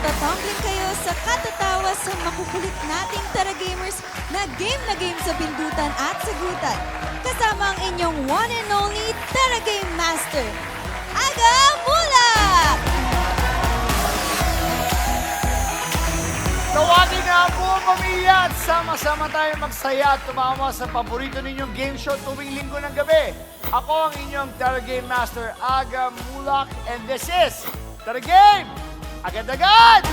magtatumbling kayo sa katatawa sa makukulit nating Tara Gamers na game sa pindutan at sagutan. Kasama ang inyong one and only Tara Game Master, Aga Mulak! Tawagin na po, pamilya, at sama-sama tayo magsaya at tumama sa paborito ninyong game show tuwing linggo ng gabi. Ako ang inyong Tara Game Master, Aga Mulak, and this is Tara Game! Agad-agad!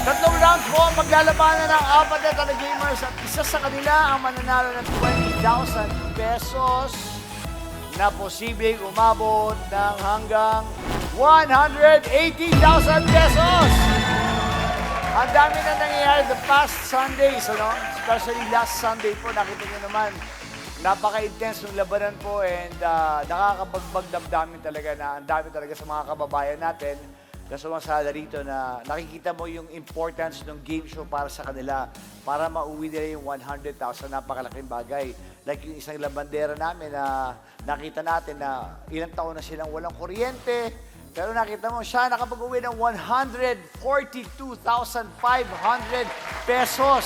Tatlong rounds po ang maglalabanan ng apat na Tara Gamers at isa sa kanila ang mananalo ng 20,000 pesos na posibleng umabot ng hanggang 180,000 pesos! Ang dami na nangyayari the past Sundays, ano? Especially last Sunday po, nakita niyo naman, napaka-intense ng labanan po and nakakabagbag damdamin talaga na ang dami talaga sa mga kababayan natin na sumasala rito na nakikita mo yung importance ng game show para sa kanila para mauwi nila yung 100,000, napakalaking bagay. Like yung isang labandera namin na nakita natin na ilang taon na silang walang kuryente, pero nakita mo siya nakapag-uwi ng 142,500 pesos.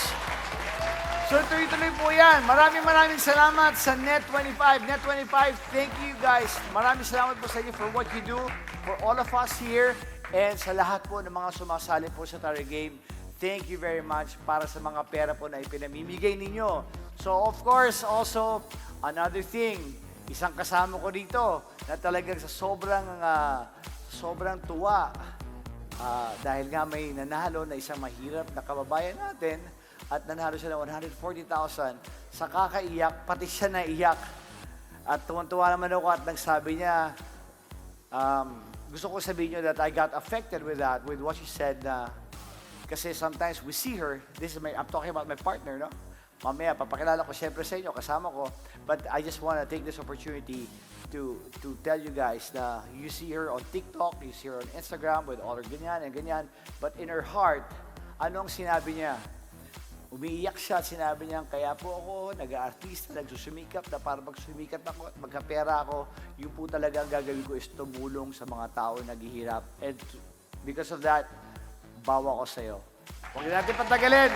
So tuloy-tuloy po yan. Maraming salamat sa Net25. Net25, thank you guys. Maraming salamat po sa inyo for what you do, for all of us here, and sa lahat po ng mga sumasali po sa Tara Game. Thank you very much para sa mga pera po na ipinamimigay ninyo. So of course, also, another thing, isang kasama ko dito na talagang sa sobrang tuwa dahil nga may nanalo na isang mahirap na kababayan natin at nanalo siya ng 140,000 sa kakaiyak, pati siya naiyak. At tuwan-tuwa naman ako at nagsabi niya, gusto ko sabihin niyo that I got affected with that, with what she said na kasi sometimes we see her, I'm talking about my partner, no? Mamaya, papakilala ko siyempre sa inyo, kasama ko. But I just want to take this opportunity to tell you guys na you see her on TikTok, you see her on Instagram with all her ganyan and ganyan. But in her heart, anong sinabi niya? Umiiyak siya at sinabi niya, kaya po ako nag-aartista, nagsusumikap na para magsumikat ako at magkapera ako. Yun po talaga ang gagawin ko is tumulong sa mga tao naghihirap. And because of that, bawa ko sa'yo. Huwag natin patagalin.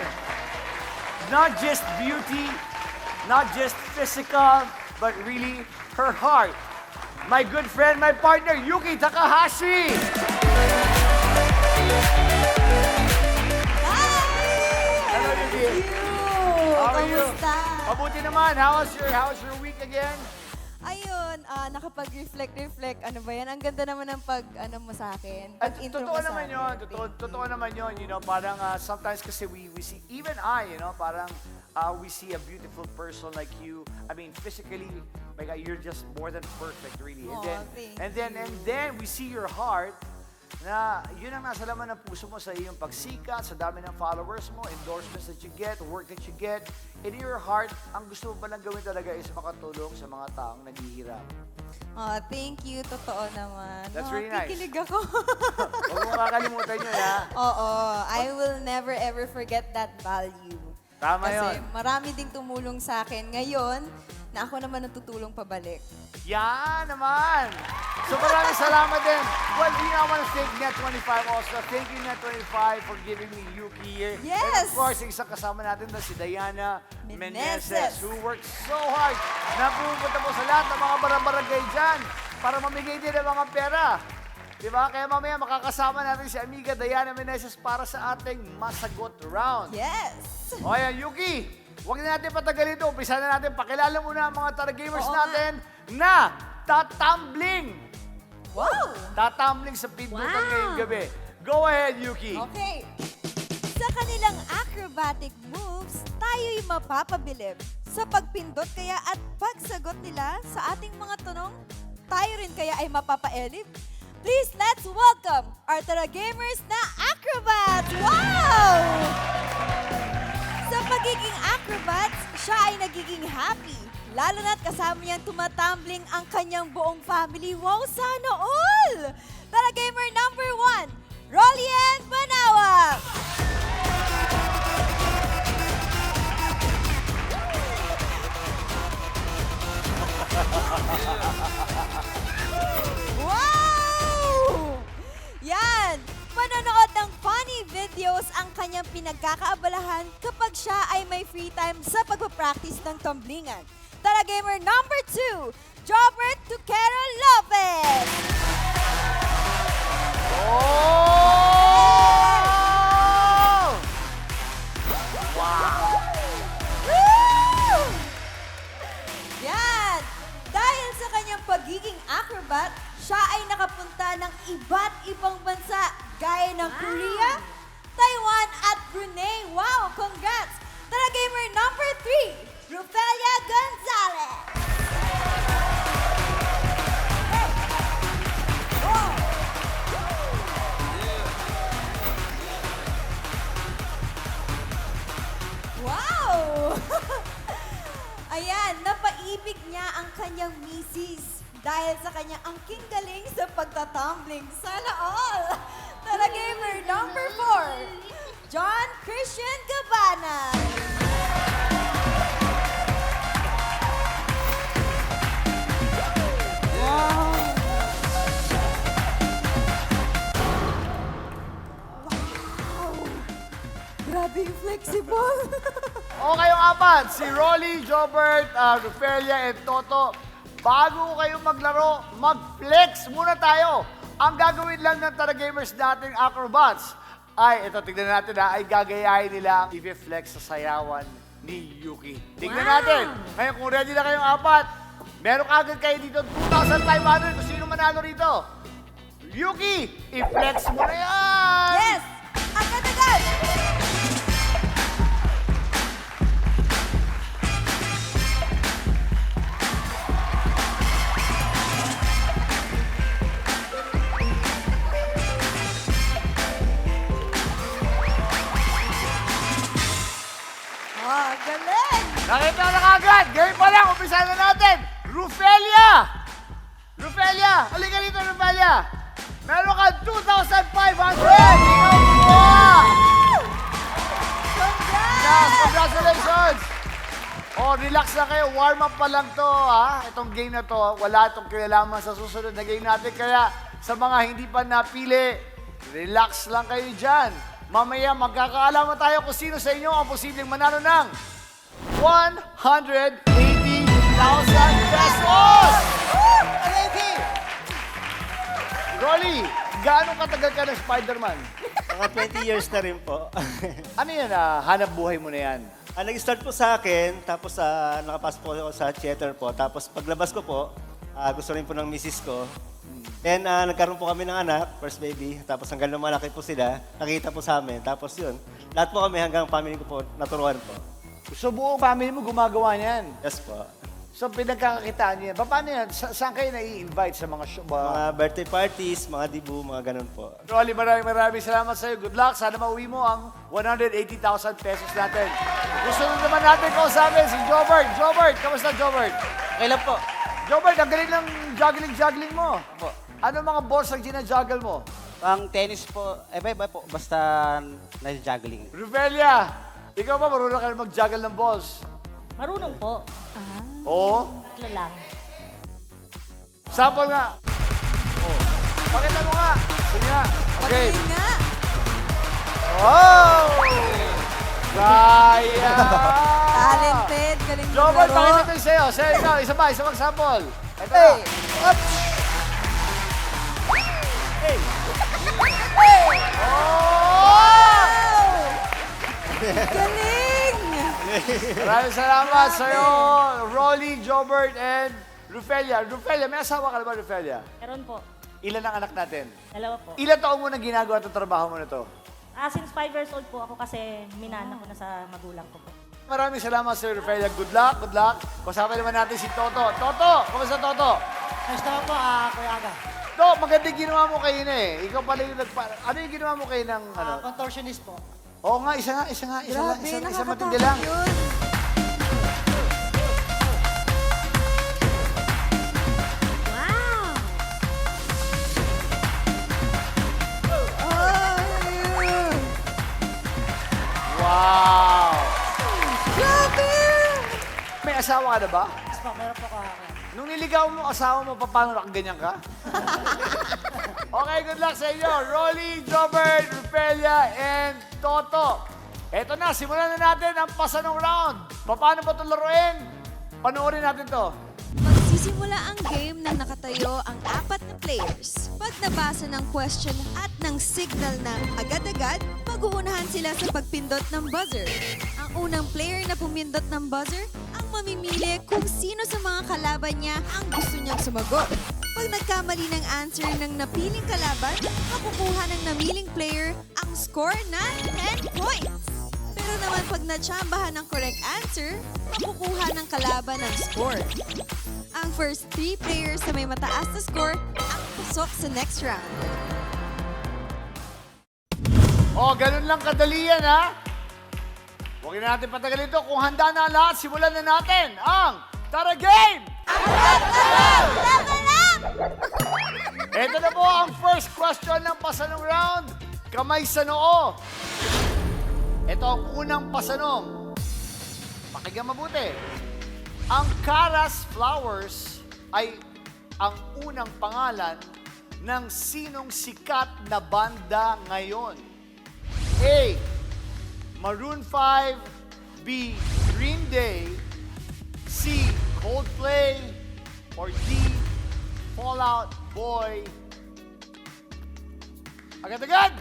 Not just beauty, not just physical, but really her heart. My good friend, my partner, Yuki Takahashi! Hello, Yuki. How are you? Kamusta? Mabuti naman. How's your week again? Ayun, nakapag-reflect. Ano ba yan? Ang ganda naman ng mo sa akin. Pag-intro mo Totoo sa naman akin. yun. Totoo naman yun. You know, parang sometimes kasi we see, even I, you know, parang we see a beautiful person like you. I mean, physically, my God, you're just more than perfect, really. Aw, thank And then we see your heart na yun ang nasa laman ng puso mo sa iyong pagsikat, sa dami ng followers mo, endorsements that you get, work that you get. In your heart, ang gusto mo ba lang gawin talaga is makatulong sa mga taong naghihirap. Oh, thank you. Totoo naman. That's really nice. Kikilig ako. Huwag mo kakalimutan yun, ha? Oo. I will never ever forget that value. Tama Kasi yun. marami ding tumulong sa akin. Ngayon, na ako naman ang tutulong pabalik. Yan naman! So maraming salamat din. Well, I want to thank Net25 also. Thank you, Net25, for giving me Yuki here. Yes! And of course, isang kasama natin na si Diana Meneses, who worked so hard na pupunta po sa lahat ng mga barangay dyan para mamigay din ng mga pera. Diba? Kaya mamaya makakasama natin si Amiga Diana Meneses para sa ating masagot round. Yes! O yan, Yuki, huwag na natin patagalin ito. Umpisa na natin. Pakilala muna ang mga Tara Gamers Oo natin na tatumbling. Wow! Tatumbling sa pindutan Wow. ngayong gabi. Go ahead, Yuki. Okay. Sa kanilang acrobatic moves, tayo'y mapapabilib. Sa pagpindot kaya at pagsagot nila sa ating mga tanong, tayo rin kaya ay mapapaelib. Please, let's welcome our Tara Gamers na acrobats! Wow! Sa pagiging acrobats, siya ay nagiging happy. Lalo na't kasama niyang tumatumbling ang kanyang buong family. Wow, sana all! Tara Gamer number 1, Rolien Banawak! Wow! Yan! nagkakaabalahan kapag siya ay may free time sa pagpapractice ng tumblingan. Tara gamer number 2, Jobert Tuquero Lopez! Oh! Woo! Yan! Dahil sa kanyang pagiging acrobat, siya ay nakapunta ng iba't ibang bansa gaya ng Korea, Taiwan at Brunei. Wow! Congrats! Tara gamer number 3, Rufelia Gonzalez! Hey! Wow! Wow! Ayan, napaibig niya ang kanyang misis dahil sa kanyang angking galing sa pagtatumbling. Sana all! Tara gamer number 4, John Christian Cabana. Grabe yung flexible. O kayong apat, si Rolly, Jobert, Rufelia, and Toto. Bago kayo maglaro, mag-flex muna tayo. Ang gagawin lang ng Tara Gamers nating acrobats ay, ito, tignan natin ay gagayahin nila ang i-flex sa sayawan ni Yuki. Tignan natin. Ngayon, kung ready na kayong apat, meron agad kayo dito 2,500 kung sino manalo rito. Yuki, i-flex mo na yan! Yes! Agad-agad! Ah, galing! Nakita na kagad! Game pa lang, umpisa na natin! Rufelia! Rufelia! Halika dito, Rufelia! Meron ka 2,500! Ikaw po! Congrats! Yes, congratulations! Oh, relax na kayo. Warm up pa lang to, ha? Itong game na to, wala itong kinalaman sa susunod na game natin. Kaya sa mga hindi pa napili, relax lang kayo dyan. Mamaya magkakaalaman tayo kung sino sa inyo ang posibleng manalo ng 180,000 pesos! Rolly, gaano katagal ka ng Spider-Man? Mga 20 years na rin po. Ano yan, hanap buhay mo na yan? Nag-start po sa akin, tapos nakapasok po ako sa theater po. Tapos paglabas ko po, gusto rin po ng misis ko. Then nagkaroon po kami ng anak, first baby. Tapos hanggang lumalaki po sila, nakita po sa amin. Tapos yun, lahat po kami hanggang family ko po, naturuan po. So buong family mo gumagawa niyan? Yes po. So pinagkakakitaan niyo yan. Paano yan? Saan kayo nai-invite sa mga show? Mga birthday parties, mga dibu, mga ganun po. Rolly, maraming salamat sa'yo. Good luck. Sana mauwi mo ang 180,000 pesos natin. Gusto naman natin kausapin si Jobert. Jobert, kamusta Jobert? Okay lang po. Jobert, ang galing ng juggling mo. Po. Ano mga balls ang ginajuggle mo? Ang tennis po, iba po, basta na-juggling. Rufelia, ikaw ba marunong ka na mag-juggle ng balls? Marunong po. Oo. Tatlo lang. Sample nga. Oh. Pakita mo nga. Sige nga. Okay. Galing nga! Wow! Kaya! Talented, galing Jobert, maglaro. pakita ko yung sa'yo. Sa'yo ikaw, isa mag-sample. Ito na. Up! Hey! Oh! Galing! Maraming salamat sa'yo, Rolly, Jobert, and Rufelia. Rufelia, may asawa ka na ba, Rufelia? Meron po. Ilan ang anak natin? Dalawa po. Ilan taon mo na ginagawa itong trabaho mo na to? Since 5 years old po ako kasi minana ko na sa magulang ko po. Maraming salamat sa Rufelia. Good luck, good luck. Kasama naman natin si Toto. Toto, kamusta Toto? Ayos naman po, Kuya Aga. To, maganda yung ginawa mo kayo na eh. Ikaw pala yung Ano yung ginawa mo kayo ng ano? Contortionist po. Oo nga, isa Grabe, matindi lang. yun. Ay! Wow! Grabe! May asawa ka na ba? Yes po, meron po Kuya Aga. Nung niligaw mo asawa mo, paano nakaganyan ka? Okay, good luck sa inyo. Rolly, Jobert, Rufelia, and Toto. Eto na, simulan na natin ang pasanong round. Paano ba ito laruin? Panoorin natin to. Magsisimula ang game nang nakatayo ang 4 na players. Pag nabasa ng question at ng signal na agad-agad, mag-uunahan sila sa pagpindot ng buzzer. Ang unang player na pumindot ng buzzer ang mamimili kung sino sa mga kalaban niya ang gusto niyang sumagot. Pag nagkamali ng answer ng napiling kalaban, makukuha ng namiling player ang score na 10 points. Pero naman pag natsambahan ng correct answer, makukuha ng kalaban ang score. Ang first 3 players na may mataas na score ang pasok sa next round. Oh, ganun lang kadali yan, ha? Huwag na natin patagalin ito. Kung handa na ang lahat, simulan na natin ang Tara Game! Ito na po ang first question ng pasanong round. Kamay sa noo. Ito ang unang pasanong. Pakinggan mabuti. Ang Caras Flowers ay ang unang pangalan ng sinong sikat na banda ngayon? A. Maroon 5, B. Green Day, C. Coldplay, or D. Fall Out Boy. Agad-agad!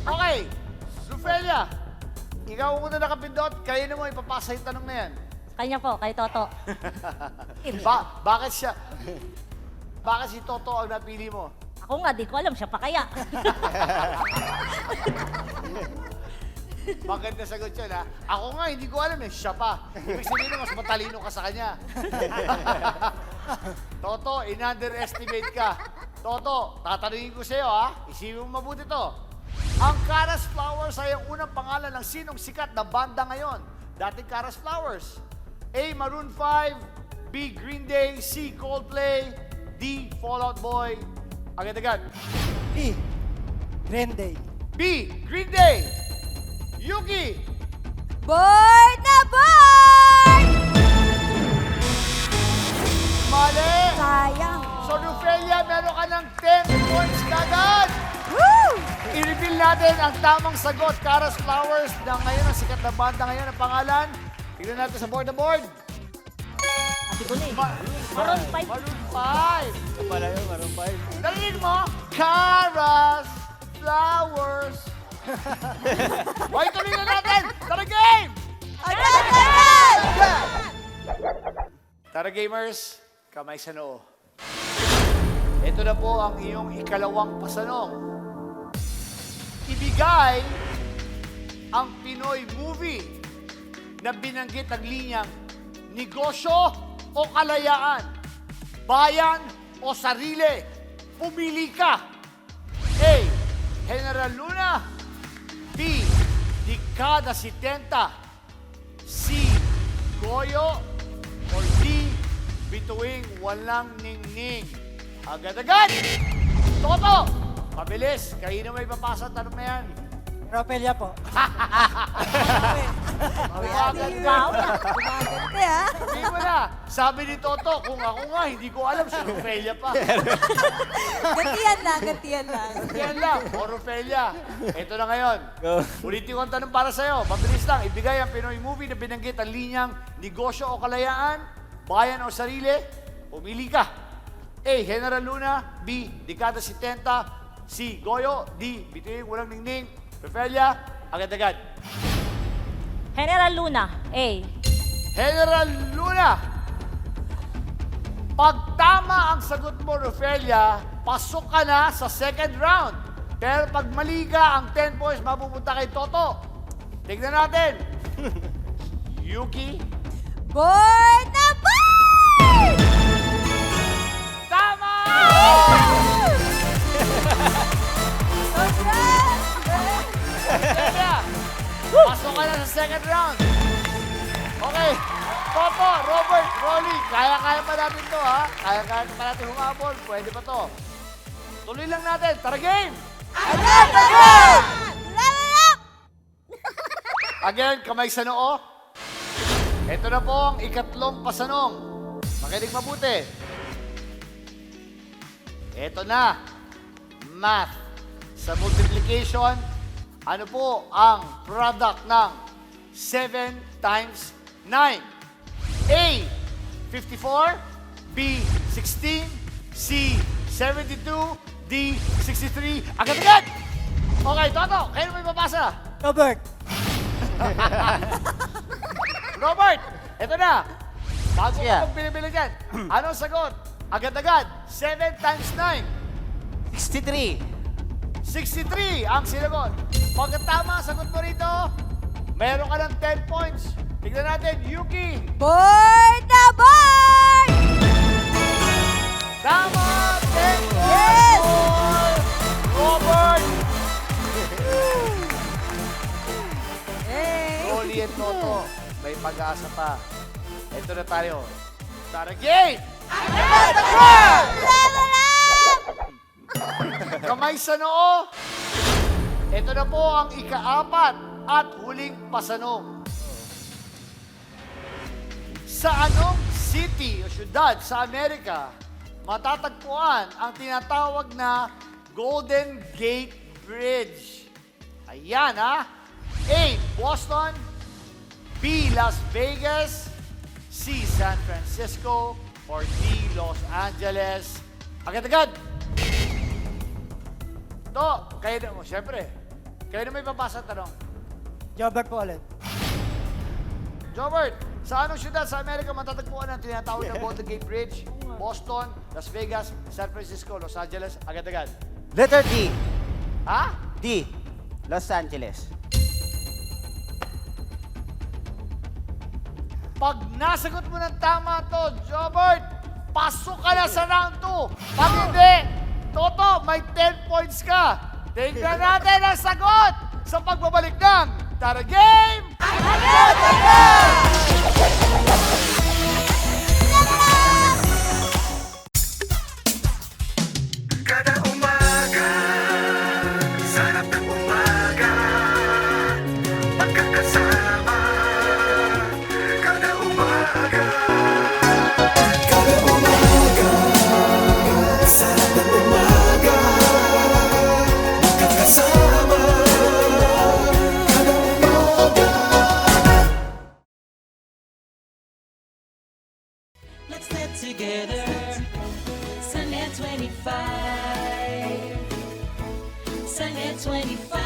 Okay, Rufelia, ikaw ang una nakapindot, kayo na mo ipapasa yung tanong na yan. Kanya po, kay Toto. Bakit siya? Bakit si Toto ang napili mo? Ako nga, di ko alam siya pa kaya. Bakit nasagot yun, ha? Ako nga, hindi ko alam eh. Siya pa. Ibig sabihin mas matalino ka sa kanya. Toto, in-underestimate ka. Toto, tatanungin ko sa'yo, ha? Isipin mo mabuti to. Ang Caras Flowers ay ang unang pangalan ng sinong sikat na banda ngayon. Dating Caras Flowers. A. Maroon 5, B. Green Day, C. Coldplay, D. Fall Out Boy. Agad-agad. B. Green Day. B. Green Day. Yuki. Board na board! Mali. Sayang. So, Rufelia, meron ka ng 10 points kagad. Woo! I-reveal natin ang tamang sagot. Caras Flowers na ngayon, ang sikat na banda ngayon, ang pangalan. Tignan natin sa board na board. Sabi ko na eh. Maroon 5. Maroon 5. Ito pala yun, Maroon 5. Narinig mo? Caras Flowers. Why, tuloy na natin. Tara, game! Agad-agad! Tara, gamers. Kamay sa noo. Ito na po ang iyong ikalawang pasanong. Ibigay ang Pinoy movie na binanggit ang linyang negosyo o kalayaan, bayan o sarili. Pumili ka. A. General Luna, B. Dekada 70, C. Goyo, or D. Bituing Walang Ningning. Agad-agad! Toto! Mabilis, kayo na may papasa ang tanong na yan. Ropelia po. Agad Wow. Gumagante ha? Sabihin mo na, sabi ni Toto, kung ako nga, hindi ko alam, si Rufelia pa. Gantiyan lang, gantiyan lang. Yan lang, o Rufelia. Ito na ngayon. Go. Ulitin ko ang tanong para sa'yo. Mabilis lang, ibigay ang Pinoy movie na binanggit ang linyang negosyo o kalayaan, bayan o sarili. Pumili ka. A. General Luna, B. Dekada 70, C. Goyo, D. Bituing Walang Ningning. Rufelia, agad-agad. General Luna, A. General Luna. Pag tama ang sagot mo, Rufelia, pasok ka na sa second round. Pero pag mali ka, ang 10 points mapupunta kay Toto. Tignan natin. Yuki. Board na board! Tama! Congrats! Rufelia, pasok ka na sa second round. Okay. Toto, Robert, Rolly, kaya-kaya pa natin to, ha? Kaya-kaya pa natin humabol. Pwede pa to. Tuloy lang natin. Tara, game! Agad-agad! Level up! Again, kamay sa noo. Ito na po ang ikatlong pasanong. Makinig mabuti. Ito na. Math. Sa multiplication Ano po ang product ng 7 times 9? A, 54, B, 16, C, 72, D, 63. Agad-agad! Okay, Toto, kayo may papasa. Robert. Robert, eto na. Bago Yeah. ko pinibili dyan. Anong sagot? Agad-agad. 7 times 9. 63. 63 ang sinagot. Pagka tama ang sagot mo rito, meron ka ng 10 points. Tignan natin, Yuki. Board na board! Tama! 10 points Yes! for Robert. Hey! Rolly at Toto, may pag-asa pa. Ito na tayo. Tara, game! Level up! Kamay sa noo. Ito na po ang ika-4 at huling pasanong. Sa anong city o syudad sa Amerika matatagpuan ang tinatawag na Golden Gate Bridge? Ayan ha. A. Boston. B. Las Vegas. C. San Francisco. Or D. Los Angeles. Agad-agad. To, kayo na mo, syempre. Kayo na may papasa tanong. Robert po ulit. Jobert, sa anong syudad sa Amerika matatagpuan ang tinatawag na Golden Gate Bridge? Boston, Las Vegas, San Francisco, Los Angeles, agad-agad. Letter D. Ha? D. Los Angeles. Pag nasagot mo ng tama to, Jobert, pasok ka na sa round 2. Pag hindi, Toto, may 10 points ka. Tingnan natin ang sagot sa pagbabalik ng Tara Game! Kada umaga, sarap ng umaga, magkakasama. Kada umaga, sarap ng umaga, magkakasama. Kada umaga. Let's get together. Sunday 25. Sunday 25.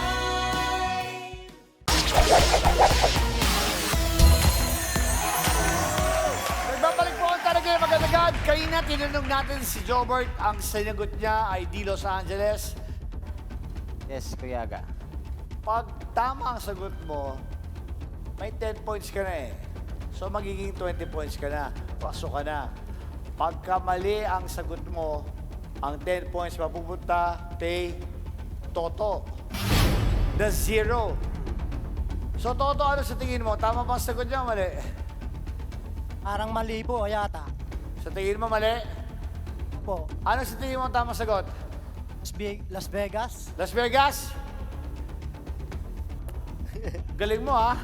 Nagbabalik po ang Tara Game agad-agad. Kanina tinanong natin si Jobert, ang sinagot niya ay di Los Angeles. Yes, Kuya Aga. Pag tama ang sagot mo, may 10 points ka na eh. So magiging 20 points ka na. Pasok ka na. Pagka mali ang sagot mo, ang 10 points mapupunta kay Toto. The 0. So Toto, ano sa tingin mo? Tama ba ang sagot niya o mali? Parang mali po yata. Sa tingin mo mali? Po. Ano sa tingin mo ang tamang sagot? Las Vegas. Las Vegas? Galing mo, ha?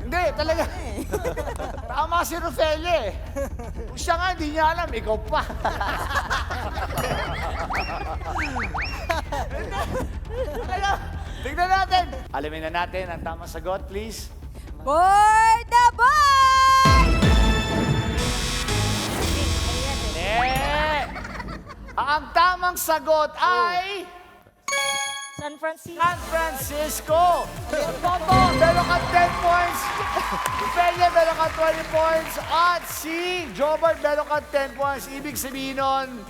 Hindi, talaga. Tama si Rofelia eh. Kung siya nga, hindi niya alam, ikaw pa. Talaga. Tignan natin. Alamin na natin ang tamang sagot, please. Board na board! Ang tamang sagot ay... San Francisco. San Francisco. Toto, meron ka 10 points. Ophelia, meron ka 20 points. At si Jobert, meron ka 10 points. Ibig sabihin nun,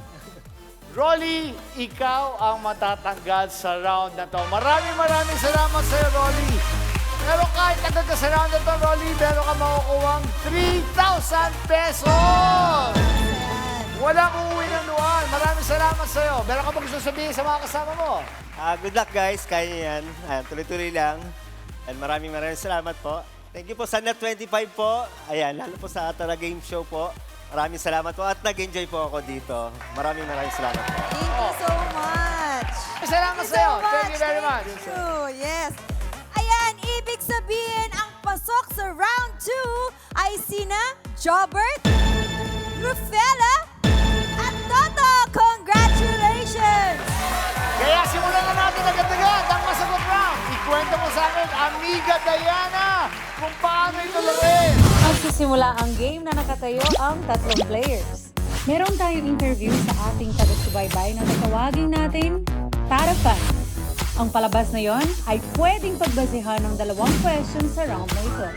Rolly, ikaw ang matatanggal sa round na to. Maraming salamat sa'yo, Rolly. Pero kahit agad ka sa round na to, Rolly, meron ka makukuhang 3,000 pesos. Walang uuwi ng luwan. Maraming salamat sa'yo. Meron ka ba gusto sabihin sa mga kasama mo? Good luck guys, kaya niyo yan. Ayan, tuloy-tuloy lang. And maraming salamat po. Thank you po sa Net 25 po. Ayan, lalo po sa Tara Game Show po. Maraming salamat po at nag-enjoy po ako dito. Maraming salamat po. Thank you so much. Salamat Thank you sa'yo. so Thank you very much. Thank you. Yes. Ayan, ibig sabihin ang pasok sa round 2 ay sina Jobert, Rufella, at Toto. Congratulations! Kaya simulan na natin agad-agad ang masagot round. Amiga Diana, kung paano ito gawin. Magsisimula ang game na nakatayo ang tatlong players. Meron tayong interview sa ating taga-subaybay na tatawagin natin Tara-Fan. Ang palabas na yon ay pwedeng pagbasehan ng 2 questions sa round na ito.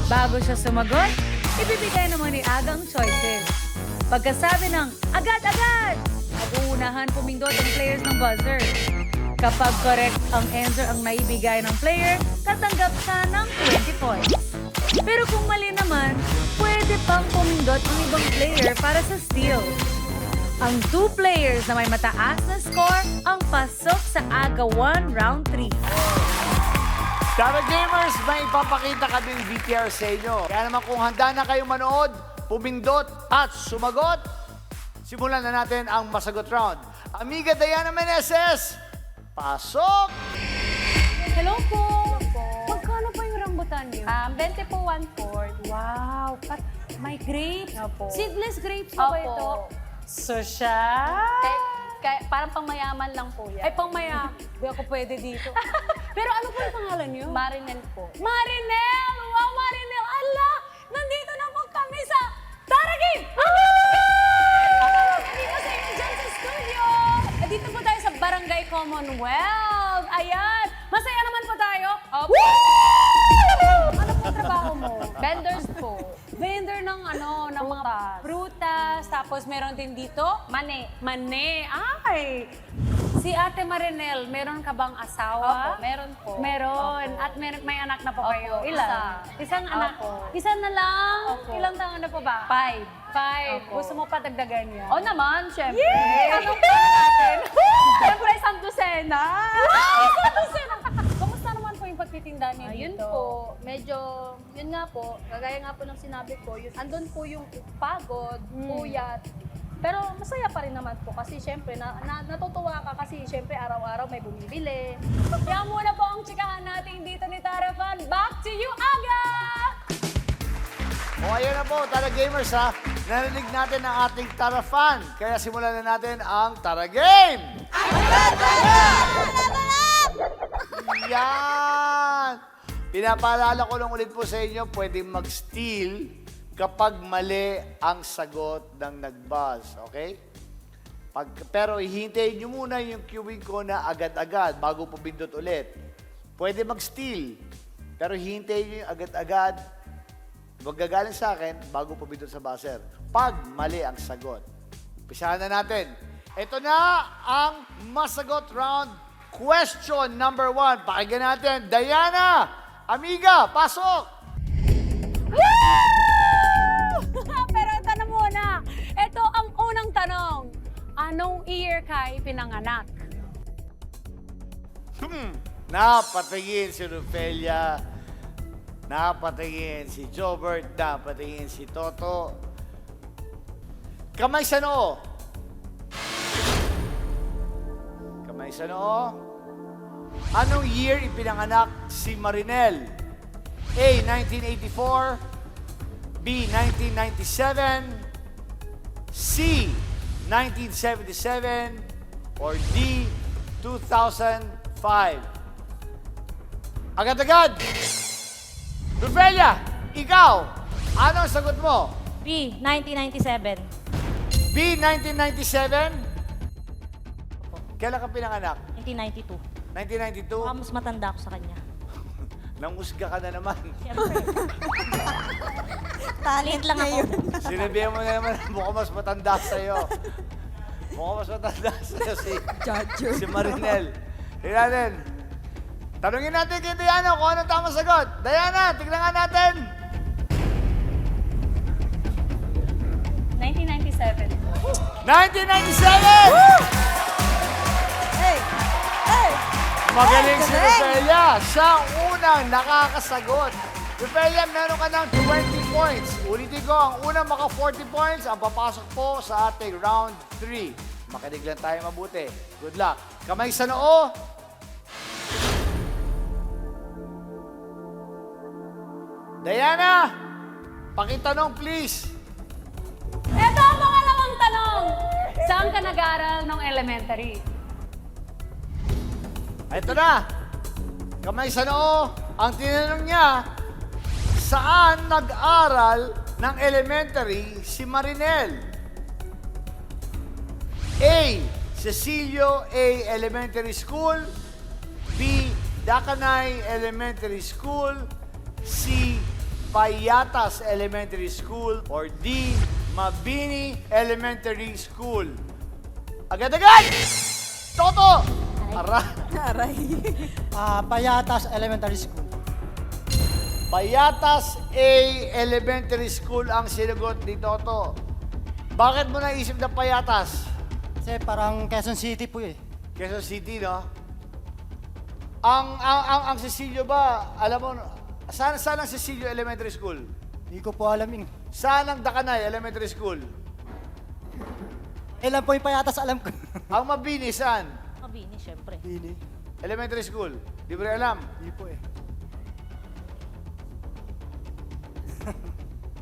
Bago siya sumagot, ibibigay naman ni Aga ang choices. Pagkasabi ng agad-agad, mag-uunahan pumindot ang players ng buzzer. Kapag correct ang answer ang naibigay ng player, tatanggap siya ng 20 points. Pero kung mali naman, pwede pang pumindot ang ibang player para sa steal. Ang 2 players na may mataas na score ang pasok sa Aga 1 Round 3. Tara Gamers, may ipapakita kaming VTR sa inyo. Kaya naman kung handa na kayong manood, pumindot at sumagot, simulan na natin ang masagot round. Amiga Diana Meneses, pasok! Hello po! Magkano po yung rambutan niyo? 20 po, 1/4. Wow! May grapes? Opo. Seedless grapes po ba Opo. ito? Social? Parang pangmayaman lang po yan. Ay, pangmaya. Di ako pwede dito. Pero ano po yung pangalan niyo? Marinel po. Marinel! Wow, Marinel! Ala! Nandito na po kami sa Tara Game! Dito sa inyo dyan sa studio! Dito po tayo sa Barangay Commonwealth. Ayan! Masaya naman po tayo. Opo. Ano po trabaho mo? Vendors po. Vendor ng ano, ng mga prutas. Tapos meron din dito? Mane. Mane. Ay! Si Ate Marinel, meron ka bang asawa? Opo, meron po. Meron. Opo. At may anak na po Opo, kayo. Ilan? isa. Isang anak. Opo. Isa na lang? Opo. Ilang taon na po ba? 5. 5. Opo. Gusto mo pa dagdagan yan? O naman, syempre. Yay! Anong plan natin? Syempre, isang dosena. Kumusta naman po yung pagtitinda niyo Ayun dito? po, medyo, yun nga po, kagaya nga po ng sinabi ko, yun, andun po yung pagod, puyat. Pero masaya pa rin naman po kasi syempre natutuwa ka kasi syempre araw-araw may bumibili. Kaya muna po ang tsikahan natin dito ni Tara-Fan. Back to you, Aga! O ayan na po, Tara Gamers ha. Narinig natin ang ating Tara Fan. Kaya simulan na natin ang Tara Game! Yan! Pinapaalala ko lang ulit po sa inyo, pwedeng mag-steal kapag mali ang sagot ng nag-buzz, okay? Pero hihintayin nyo muna yung cueing ko na agad-agad bago pumindot ulit. Pwede mag-steal, pero hihintayin nyo yung agad-agad. Magagaling sa akin bago pumindot sa buzzer. Pag mali ang sagot. Umpisahan na natin. Ito na ang masagot round. Question number 1. Pakinggan natin. Diana, amiga, pasok! Pero ito na muna. Ito ang unang tanong. Anong year ka pinanganak? Napatingin si Rufelia. Napatingin si Jobert. Napatingin si Toto. Kamay sa noo. Kamay sa noo. Anong year ipinanganak si Marinel? A. 1984, B. 1997, C. 1977, or D. 2005. Agad-agad! Rufelia, ikaw, ano ang sagot mo? B, 1997. B. 1997? Kailan ka pinanganak? 1992. 1992? Baka mas matanda ako sa kanya. Nangusga ka na naman. Siyempre. Talent Late lang na ako. yun. Sinabihan mo na naman, mukhang mas matanda sa'yo. Mukhang mas matanda sa'yo si Marinel. Tingnan natin. Tanungin natin kay Diana kung anong tamang sagot. Diana, tignan nga natin. 1997. 1997! Hey! Hey! Magaling si galing! Rufelia. Siya ang unang nakakasagot. Rufelia, meron ka ng 20 points. Ulitin ko, ang unang maka 40 points, ang papasok po sa ating round 3. Makinig lang tayo mabuti. Good luck. Kamay sa noo. Diana, pakitanong please. Ito ang pangalawang tanong. Saan ka nag-aaral ng elementary? Ito na. Kamay sa noo. Ang tinanong niya, saan nag-aral ng elementary si Marinel? A. Cecilio A. Elementary School. B. Dakanay Elementary School. C. Payatas Elementary School. Or D. Mabini Elementary School. Agad-agad! Toto! Aray. Payatas Elementary School. Payatas A Elementary School ang sinagot ni Toto. Bakit mo naisip na Payatas? Kasi parang Quezon City po eh. Quezon City, no? Ang Cecilio ba, alam mo, saan ang Cecilio Elementary School? Hindi ko po alam yun. Saan ang Dakanay Elementary School? Ilan po yung payatas alam ko. Ang Mabini, saan? Mabini, syempre. Hindi. Elementary School. Di mo rin alam? Hindi po eh.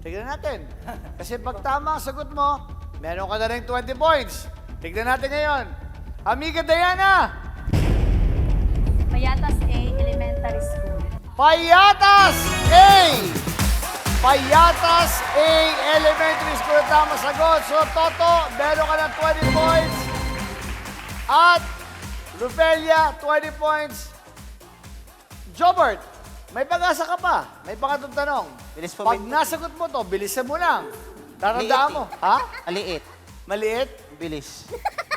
Tignan natin. Kasi pag tama ang sagot mo, meron ka na rin 20 points. Tignan natin ngayon. Amiga Diana! Payatas A Elementary School. Payatas A! Payatas A Elementary School ang tama sagot. So, Toto, meron ka ng 20 points. At Rufelia, 20 points. Jobert, may pag-asa ka pa. May pangatong tanong. Bilis po, Pag nasagot mo to, bilisan mo lang. Tatandaan mo. Ha? Aliit. Maliit? Bilis.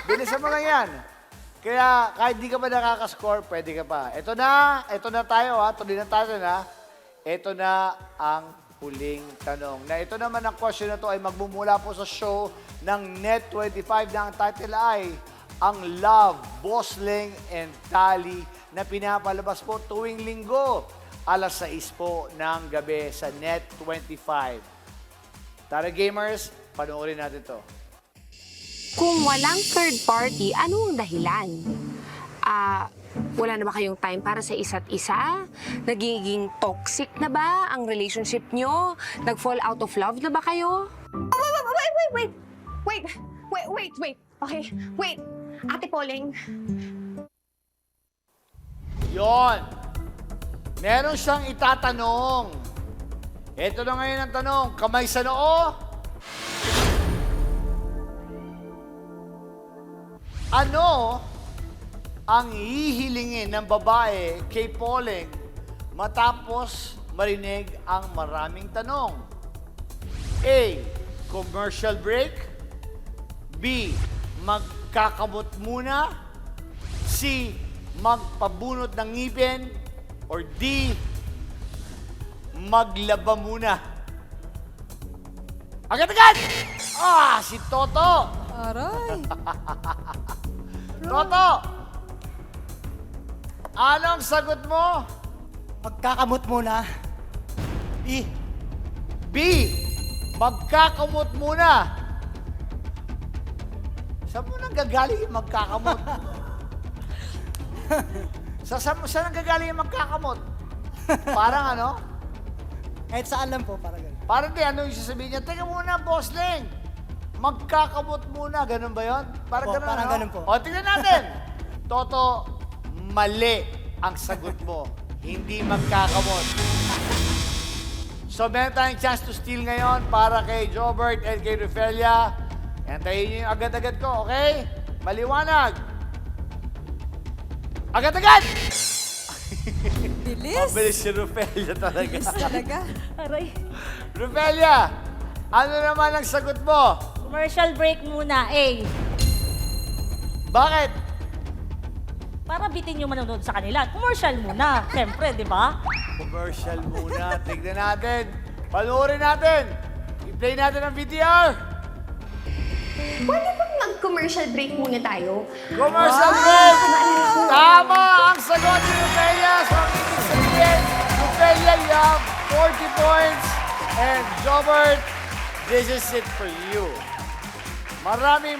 Bilisan mo lang yan. Kaya kahit di ka ba nakaka-score, pwede ka pa. Ito na tayo ha. Tuloy na tayo na. Ito na ang huling tanong. Na ito naman ang question na to ay magmumula po sa show ng Net25 na ang title ay ang Love, Bossling and Tali na pinapalabas po tuwing linggo. Alas 6 po ng gabi sa Net25. Tara gamers, panoorin natin to. Kung walang third party, ano ang dahilan? Wala na ba kayong time para sa isa't isa? Nagiging toxic na ba ang relationship nyo? Nag-fall out of love na ba kayo? Wait. Okay, wait. Ate Pauling, Yon. Meron siyang itatanong. Ito na ngayon ang tanong. Kamay sa noo. Ano ang hihilingin ng babae kay Pauling matapos marinig ang maraming tanong? A. Commercial break. B. Magkakamot muna. C. Magpabunot ng ngipin. Or D. Maglaba muna. Agad-agad! Si Toto! Aray. Toto! Anong sagot mo? Magkakamot muna. B. B. Magkakamot muna. Saan mo nang gagaling yung magkakamot? Saan nang gagaling yung magkakamot? Parang ano? Kahit saan lang po, parang ganun. Parang di, ano yung sasabihin niya? Teka muna, boss Ling. Magkakamot muna. Ganun ba yun? Parang Opo, ganun, parang ano? ganun po. O, tingnan natin. Toto, mali ang sagot mo. Hindi magkakamot. So, meron tayong chance to steal ngayon para kay Jobert and kay Rufelia. Antayin niyo yung agad-agad ko, okay? Maliwanag. Agad-agad! Bilis. Mabilis si Rufelia talaga. Bilis talaga. Aray. Rufelia, ano naman ang sagot mo? Commercial break muna, A. Bakit? Para bitin yung manonood sa kanila. Commercial muna. Siyempre, di ba? Commercial muna. Tignan natin. Panoorin natin. I-play natin ang VTR. pwede bang mag-commercial break muna tayo? Commercial break! Tama ang sagot ni Rufelia. So, ang ibig sabihin, Rufelia, you have 40 points. And Jobert, this is it for you. Maraming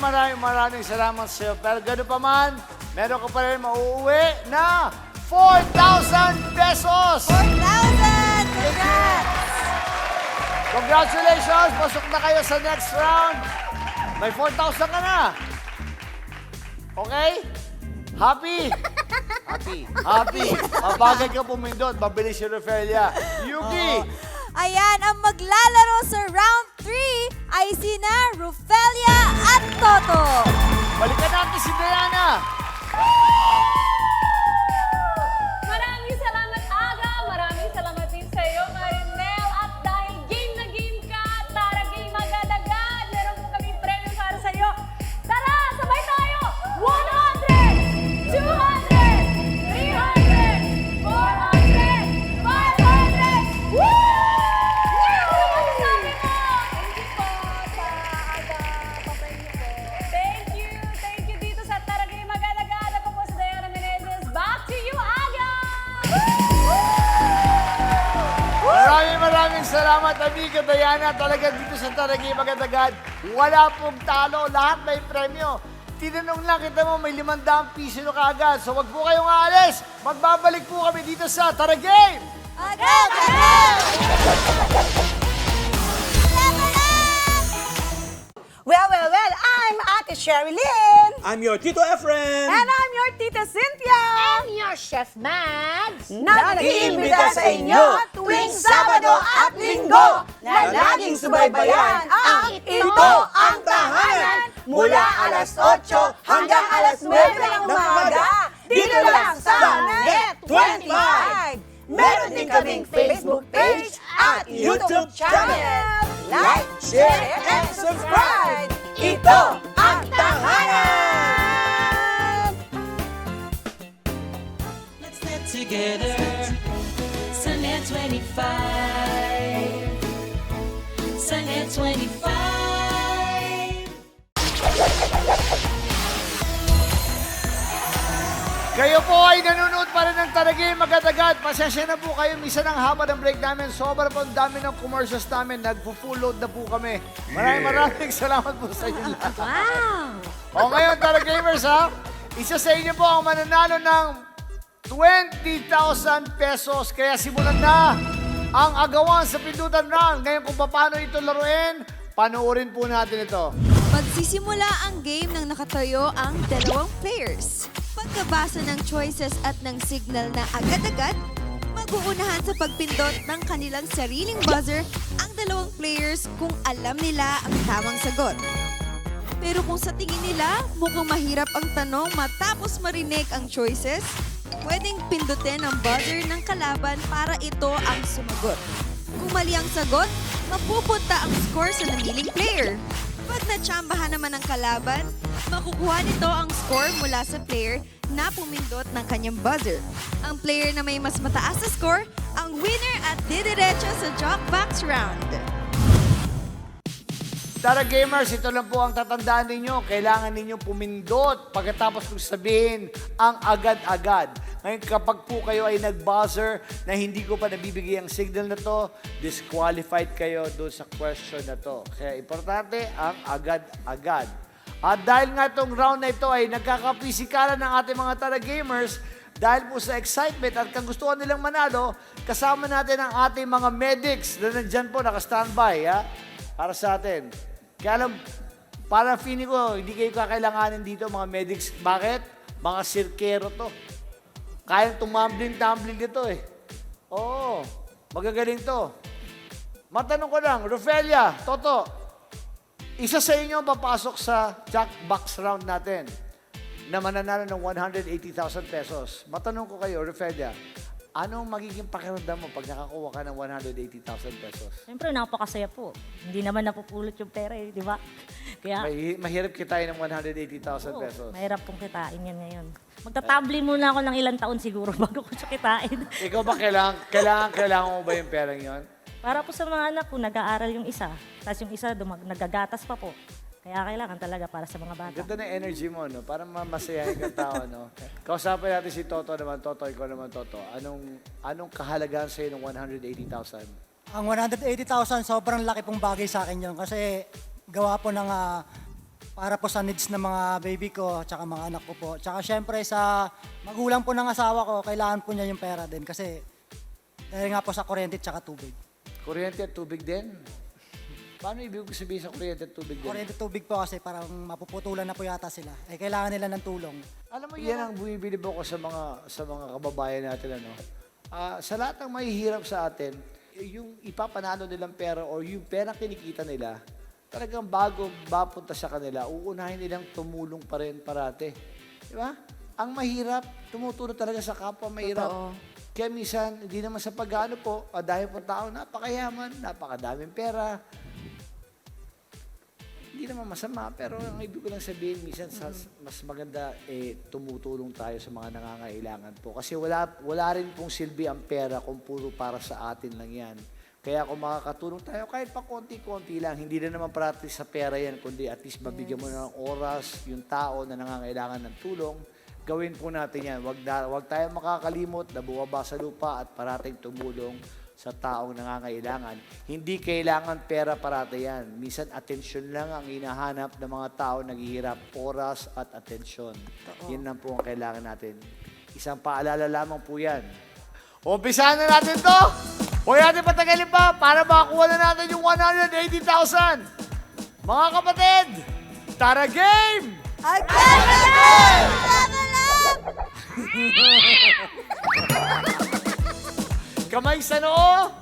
salamat sa iyo. Pero gano'n pa man, meron ka pa rin mauuwi na 4,000 pesos! 4,000! Congrats! Congratulations! Pasok na kayo sa next round. May 4,000 ka na. Okay? Happy! Happy! Mabagal ka pumindot, mabilis si Rofelia. Yuki! Ayan, ang maglalaro sa round 3 ay sina Rufelia at Toto. Balikan natin si Diana. Maraming salamat, Aga. Maraming salamat din sa iyo, Marinel. At dahil game na game ka, tara game agad-agad. Meron po kaming premyo para sa iyo. Tara, sabay tayo! 100! 200! 300! 400! 500! Woo! Ano masasabi mo? Thank you po sa Aga papremyo po. Thank you dito sa Tara Game Agad-agad. Ako po si Diana Menezes. Back to you, Aga! Maraming salamat, amiga Diana. Talaga dito sa Taragi Magandagad, wala pong talo. Lahat may premyo. Tinanong lang kita mo, may 500 piso na kaagad. So wag po kayong aalis. Magbabalik po kami dito sa Taragame! Agad-agad! Well, I'm Ate Sherilyn. I'm your Tito Efren. And I'm your Tita Cynthia. And your Chef Mads. Nag-iimbita sa inyo tuwing Sabado at Linggo na laging subaybayan ang Ito ang Tahanan mula alas 8 hanggang alas 9 ng umaga dito lang sa Net 25. Meron din kaming Facebook page at YouTube channel. Like, share, and subscribe! Ito ang Tahanan! Let's get together. Sa Net 25. Sa Net 25. Kayo po ay nanonood pa rin ng Taragame Agad-agad. Pasensya na po kayo. Misa ng haba ng break namin. Sobrang po ang dami ng commercials namin. Nagpo-full load na po kami. Maraming salamat po sa inyo lahat. Wow! O ngayon, Taragamers ha, isa sa inyo po ang mananalo ng 20,000 pesos. Kaya simulan na ang agawan sa pindutan round. Ngayon kung paano ito laruin, panoorin po natin ito. Magsisimula ang game nang nakatayo ang dalawang players. Pagkabasa ng choices at ng signal na agad-agad, mag-uunahan sa pagpindot ng kanilang sariling buzzer ang dalawang players kung alam nila ang tamang sagot. Pero kung sa tingin nila mukhang mahirap ang tanong matapos marinig ang choices, pwedeng pindutin ang buzzer ng kalaban para ito ang sumagot. Kung mali ang sagot, mapupunta ang score sa namiling player. Pag natsambahan naman ang kalaban, makukuha nito ang score mula sa player na pumindot ng kanyang buzzer. Ang player na may mas mataas na score, ang winner at didiretso sa Jokebox round. Taragamers, ito lang po ang tatandaan ninyo. Kailangan ninyong pumindot pagkatapos kong sabihin ang agad-agad. Ngayon, kapag po kayo ay nag-buzzer na hindi ko pa nabibigay ang signal na to, disqualified kayo doon sa question na to. Kaya importante ang agad-agad. At dahil nga itong round na ito ay nagkakapisikalan ng ating mga Taragamers, dahil po sa excitement at kagustuhan nilang manalo, kasama natin ang ating mga medics na nandyan po, naka-standby, ha? Para sa atin. Kaya alam, para feeling ko, hindi kayo kakailanganin dito, mga medics. Bakit? Mga sirkero to. Kayang tumambling-tumbling dito eh. Oo, magagaling to. Matanong ko lang, Rofelia, Toto, isa sa inyo papasok sa Jackbox round natin na mananalo ng 180,000 pesos. Matanong ko kayo, Rofelia, anong magiging pakiramdam mo pag nakakuha ka ng 180,000 pesos? Siyempre, napakasaya po. Hindi naman napupulot yung pera eh, di ba? Kaya, Mahirap kitain ng 180,000 oo, pesos. mahirap pong kitain yan ngayon. Magtatabli muna ako ng ilang taon siguro bago ko siya kitain. Ikaw ba kailangan mo ba yung perang yon? Para po sa mga anak ko, nag-aaral yung isa. Tapos yung isa, nagagatas pa po. Kaya kailangan talaga para sa mga bata. Ganda ng energy mo, no? Parang mamasayahin kang tao, no? Kausapin natin si Toto naman. Toto, ikaw naman, Toto. Anong kahalagahan sa'yo ng 180,000? Ang 180,000, sobrang laki pong bagay sa akin yun. Kasi gawa po ng para po sa needs ng mga baby ko, tsaka mga anak ko po. Tsaka syempre sa magulang po ng asawa ko, kailangan po niya yung pera din. Kasi dahil nga po sa kuryente tsaka tubig. Kuryente at tubig din? Paano ibig sabihin sa kuryente at tubig din? Kuryente tubig po kasi parang mapuputulan na po yata sila. Eh kailangan nila ng tulong. Alam mo, yan ang bumibilib ako sa mga kababayan natin, ano. Sa lahat ng mahihirap sa atin, yung ipapanalo nilang pera or yung perang kinikita nila, talagang bago mapunta sa kanila, uunahin nilang tumulong pa rin parate. Di ba? Ang mahirap, tumutulong talaga sa kapwa mahirap. Totoo. Kaya minsan, hindi naman sa pag-ano po, dahil po tao, napakayaman, napakadaming pera. Hindi naman masama, pero ang ibig ko lang sabihin, minsan mas maganda tumutulong tayo sa mga nangangailangan po. Kasi wala rin pong silbi ang pera kung puro para sa atin lang yan. Kaya kung makakatulong tayo, kahit pa konti-konti lang, hindi na naman parati sa pera yan, kundi at least mabigyan mo na ng oras yung tao na nangangailangan ng tulong. Gawin po natin yan. Huwag tayo makakalimot na buwaba sa lupa at parating tumulong sa taong nangangailangan. Hindi kailangan pera parati yan. Minsan, atensyon lang ang hinahanap ng mga tao naghihirap, oras at atensyon. Yan lang po ang kailangan natin. Isang paalala lamang po yan. Umpisahan na natin to! Huwag natin patagalin pa para makakuha na natin yung 180,000! Mga kapatid, tara game! Again! Tama lang! Kamay sa noo.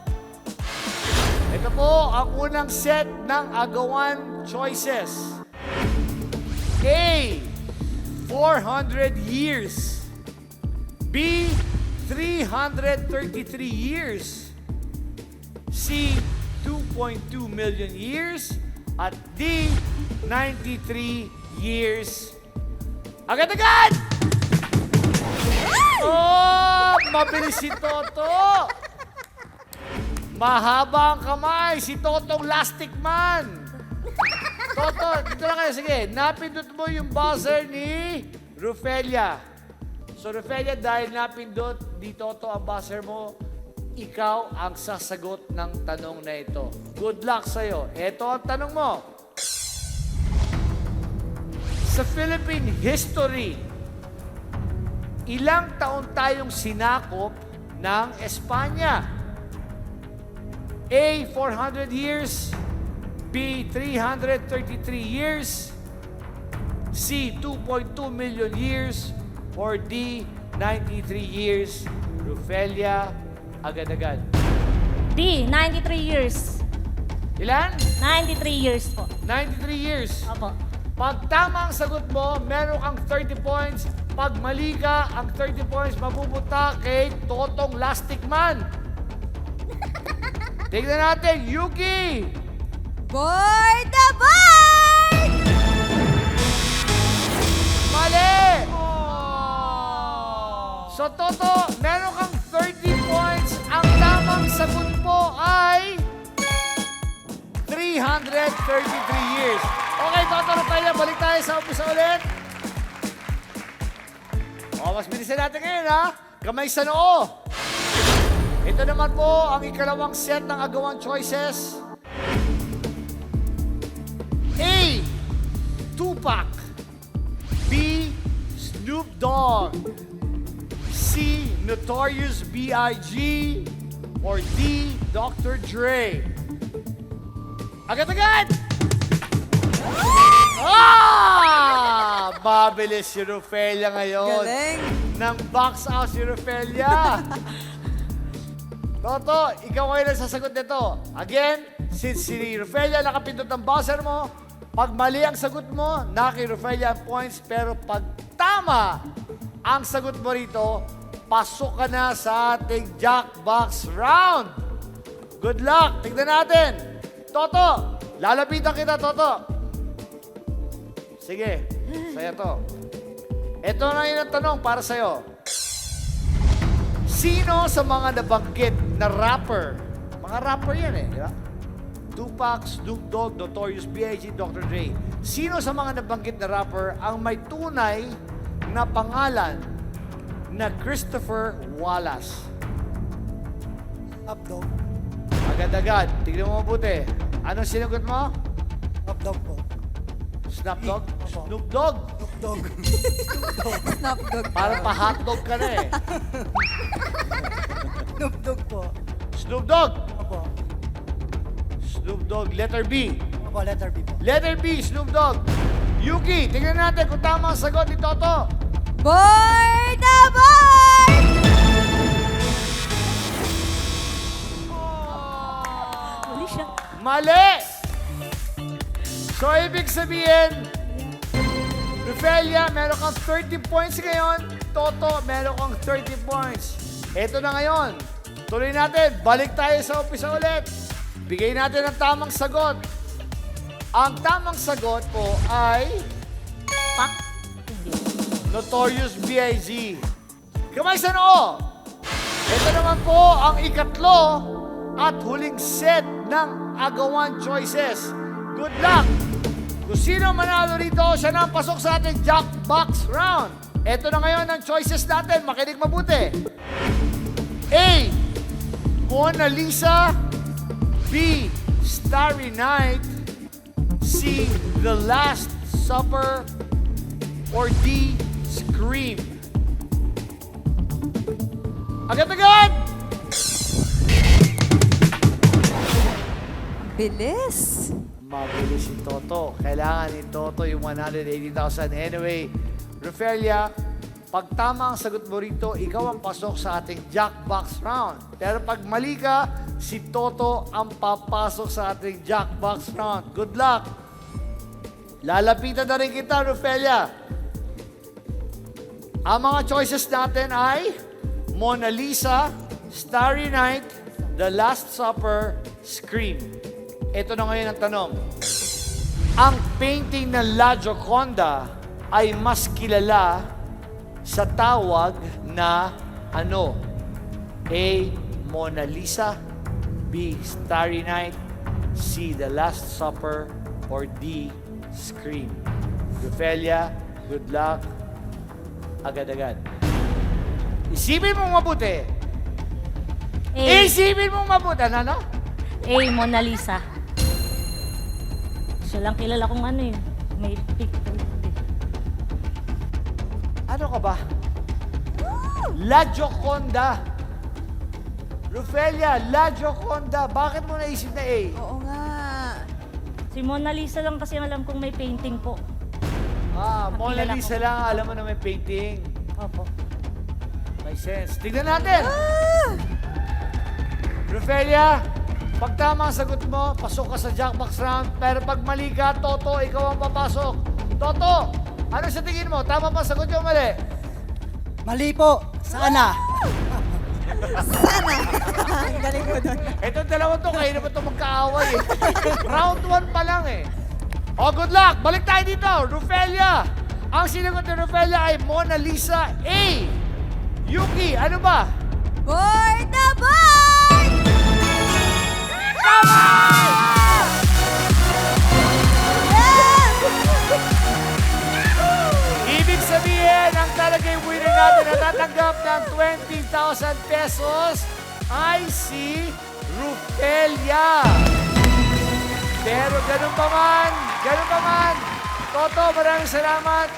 Ito po ang unang set ng agawan choices. A, 400 years. B, 333 years. C, 2.2 million years. At D, 93 years. Agad-agad! Oh, mabilis si Toto. Mahaba ang kamay, si Totong Lastic Man. Toto, dito lang kayo. Sige, napindot mo yung buzzer ni Rufelia. So, Rufelia, dahil napindot ni Toto ang buzzer mo, ikaw ang sasagot ng tanong na ito. Good luck sa'yo. Ito ang tanong mo. Sa Philippine history, ilang taon tayong sinakop ng Espanya? A, 400 years. B, 333 years. C, 2.2 million years. Or D, 93 years. Rufelia, agad-agad. D, 93 years. Ilan? 93 years po. 93 years. Opo. Pag tama ang sagot mo, meron kang 30 points. Pag mali ka, ang 30 points mapupunta kay Totong Lastic Man. Tignan natin, Yuki! Board the board! Mali! So, Toto, meron kang 30 points. Ang tamang sagot mo ay 333 years. Okay, Toto, Rufelia, balik tayo sa umpisa ulit. O, mas bilisan natin ngayon, ha? Kamay sa noo. Ito naman po ang ikalawang set ng agawan choices. A, Tupac. B, Snoop Dogg. C, Notorious B.I.G. Or D, Dr. Dre. Agad-agad! Mabilis si Rufelia ngayon. Galing. Nang box out si Rufelia. Toto, ikaw ngayon ang sasagot nito. Again, since si Rufelia nakapindot ng buzzer mo, pag mali ang sagot mo, kay Rufelia ang points. Pero pag tama ang sagot mo rito, pasok ka na sa ating Jackbox round. Good luck. Tignan natin. Toto, lalapitan kita, Toto. Sige, sa'yo to. Ito na yun ang tanong para sa'yo. Sino sa mga nabanggit na rapper, mga rapper yan di ba? Tupac, Snoop Dogg, Notorious B.I.G., Dr. Dre. Sino sa mga nabanggit na rapper ang may tunay na pangalan na Christopher Wallace? Updog. Agad-agad. Tignan mo mabuti. Anong sinagot mo? Updog po. Snap Dog? Opo. Snoop Dogg? Updog. Snap dog. Parang pa-hotdog ka na eh. Updog po. Snoop Dogg? Opo. Snoop Dogg. Letter B. Opo, letter B po. Letter B, Snoop Dogg. Yuki, tingnan natin kung tama ang sagot ni Toto. Board na board! Huli siya. Mali! So, ibig sabihin, Rafaelia, meron kang 30 points ngayon. Toto, meron kang 30 points. Ito na ngayon. Tuloy natin. Balik tayo sa umpisa ulit. Bigay natin ang tamang sagot. Ang tamang sagot po ay Notorious B.I.G. Kamay sa noo! Ito naman po ang ikatlo at huling set ng agawan choices. Good luck! Kung sino manalo rito, siya na ang pasok sa ating Jackbox round. Ito na ngayon ang choices natin. Makinig mabuti. A. Mona Lisa. B. Starry Night. C. The Last Supper. Or D. Scream. Agad-agad! Bilis. Mabilis si Toto. Kailangan ni Toto yung 180,000. Anyway, Rafaelia, pag tama ang sagot mo rito, ikaw ang pasok sa ating Jackbox round. Pero pag mali ka, si Toto ang papasok sa ating Jackbox round. Good luck! Lalapitan na rin kita, Rafaelia. Ang mga choices natin ay Mona Lisa, Starry Night, The Last Supper, Scream. Ito na ngayon ang tanong. Ang painting ng La Gioconda ay mas kilala sa tawag na ano? A. Mona Lisa, B. Starry Night, C. The Last Supper, or D. Scream. Rafaelia, good luck. Agad-agad. Isipin mong mabuti. A. Isipin mong mabuti. Ano? A. Mona Lisa. Siya lang kilala kong ano yun. May picture. Ano ka ba? La Gioconda. Rafaelia, La Gioconda. Bakit mo naisip na A? Oo nga. Si Mona Lisa lang kasi alam kong may painting po. Mona Nakilala Lisa ko. lang. Alam mo na may painting. Opo. May sense. Tignan natin. Rafaelia, pag tama ang sagot mo, pasok ka sa Jackbox round. Pero pag mali ka, Toto, ikaw ang papasok. Toto, ano sa tingin mo? Tama pa ang sagot yung mali? Mali po. Sana. Ang galing mo doon. Itong dalawa to, kayo naman ito magkaaway eh. Round 1 pa lang eh. Oh, good luck! Balik tayo dito, Rafaelia! Ang sinagot ni Rafaelia ay Mona Lisa A. Yuki, ano ba? Board na board! Tama! Ibig sabihin, ang talagang winner natin na tatanggap ng 20,000 pesos ay si Rafaelia. Pero ganun pa man, Toto, maraming salamat.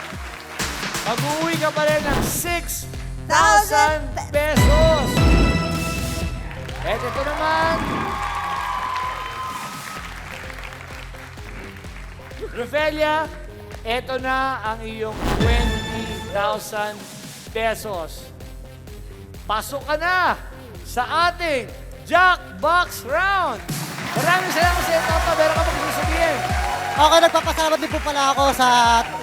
Mag-uwi ka pa rin ng 6,000 pesos. At ito naman, Rafaelia, ito na ang iyong 20,000 pesos. Pasok ka na sa ating Jackbox round. Maraming salamat sa iyo, Toto. Meron ka magsasabihin. Okay, nagpapasalamat din po pala ako sa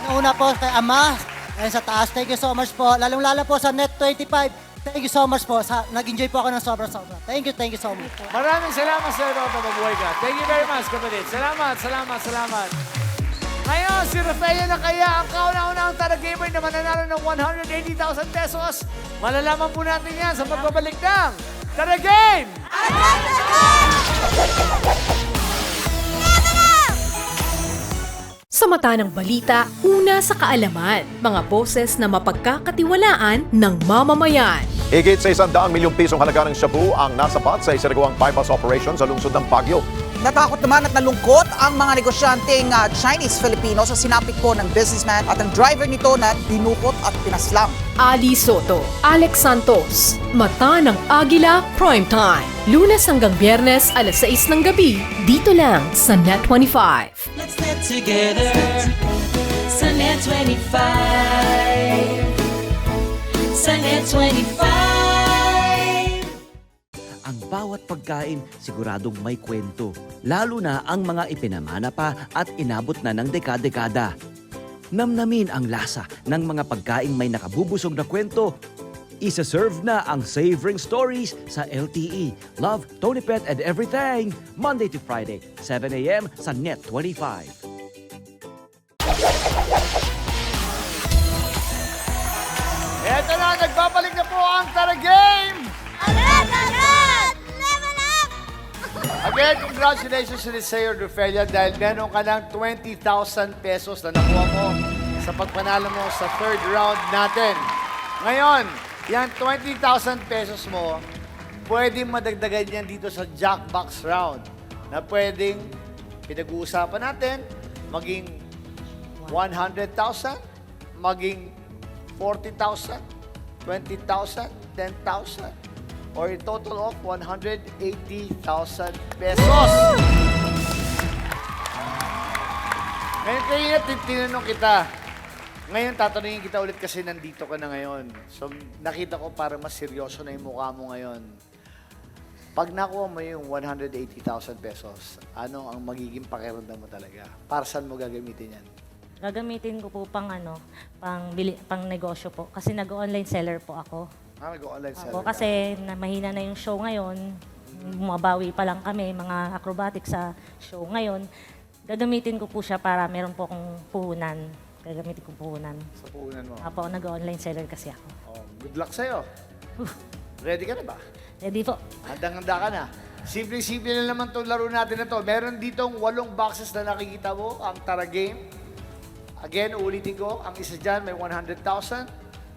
una po kay Ama. And sa taas, thank you so much po. Lalong-lalo po sa Net25. Thank you so much po. Nag-enjoy po ako ng sobra-sobra. Thank you so much. Maraming salamat sa iyo, Toto. Mabuhay ka. Thank you very much, kapatid. Salamat. Ngayon, si Rafaelia na kaya ang kauna-unahang Tara Gamer na mananalo ng 180,000 pesos. Malalaman po natin yan sa pagbabalik ng Tara Game! Sa mata ng balita, una sa kaalaman, mga boses na mapagkakatiwalaan ng mamamayan. Higit sa 100 milyong pisong halaga ng shabu ang nasapat sa isinagawang bypass operation sa lungsod ng Baguio. Natakot naman at nalungkot ang mga negosyanteng Chinese-Filipino sa sinapit po ng businessman at ang driver nito na dinukot at pinaslang. Ali Soto, Alex Santos, Mata ng Agila Primetime. Lunes hanggang Biyernes, alas 6 ng gabi, dito lang sa Net25. Let's get together sa Net25. sa Net25. Ang bawat pagkain siguradong may kwento, lalo na ang mga ipinamana pa at inabot na ng dekada-dekada. Namnamin ang lasa ng mga pagkaing may nakabubusog na kwento. Isa-serve na ang Savoring Stories sa LTE. Love, Tony Pet and Everything. Monday to Friday, 7 a.m. sa Net25. Eto na, nagbabalik na po ang Tara Game! Again, congratulations to Sa'yo, Rufelia, dahil meron ka ng 20,000 pesos na nakuha mo sa pagpanalo mo sa third round natin. Ngayon, yan 20,000 pesos mo, pwedeng madagdagan yan dito sa Jackbox round na pwedeng pinag-uusapan natin maging 100,000, maging 40,000, 20,000, 10,000, or a total of 180,000 pesos. Ngayon kanina tinanong kita. Ngayon tatanungin kita ulit kasi nandito ka na ngayon. So nakita ko parang mas seryoso na yung mukha mo ngayon. Pag nakuha mo yung 180,000 pesos, ano ang magiging pakiramdam mo talaga? Para saan mo gagamitin yan? Gagamitin ko po pang pang negosyo po. Kasi nag-online seller po ako. Nag-online seller Ako ka. kasi mahina na yung show ngayon. Bumabawi pa lang kami, mga acrobatics sa show ngayon. Gagamitin ko po siya para meron po akong puhunan. Gagamitin ko puhunan. Sa puhunan mo? Apo, nag-online seller kasi ako. Oh, good luck sa'yo. Ready ka na ba? Ready po. Handang-handa ka na. Simple-simple na naman itong laro natin na to. Meron ditong 8 boxes na nakikita mo, ang Tara Game. Again, uulitin ko, ang isa dyan may 100,000,